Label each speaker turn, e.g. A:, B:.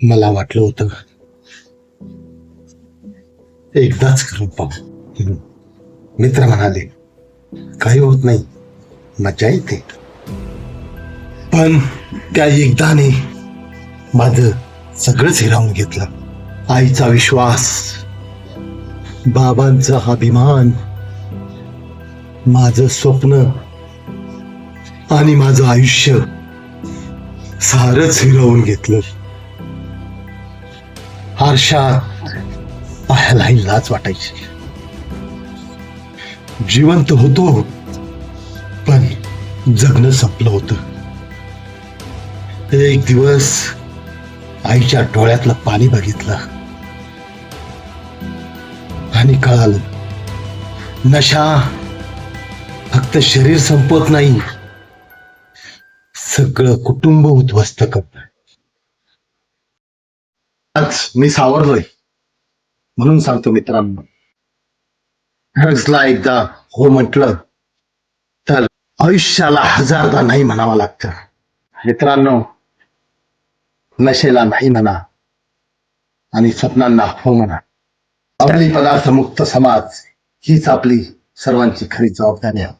A: मला वाटलं होतं एकदाच करून पाहू. मित्र म्हणाले काही होत नाही, मजा येते. पण त्या एकदाने माझं सगळंच हिरावून घेतलं. आईचा विश्वास, बाबांचा अभिमान, माझं स्वप्न आणि माझं आयुष्य सारंच हिरावून घेतलं. आरशात पाहायलाही लाज वाटायची. जिवंत होतो पण जगणं संपलं होतं. एक दिवस आईच्या डोळ्यातलं पाणी बघितलं आणि कळालं, नशा फक्त शरीर संपवत नाही, सगळं कुटुंब उद्ध्वस्त करत. आज मी सावरलोय म्हणून सांगतो मित्रांनो, ड्रग्सला एकदा हो म्हटलं तर आयुष्याला हजारदा नाही म्हणावं लागतं. मित्रांनो, नशेला नाही म्हणा आणि स्वप्नांना हो म्हणा. अंमली पदार्थ मुक्त समाज हीच आपली सर्वांची खरी जबाबदारी आहे.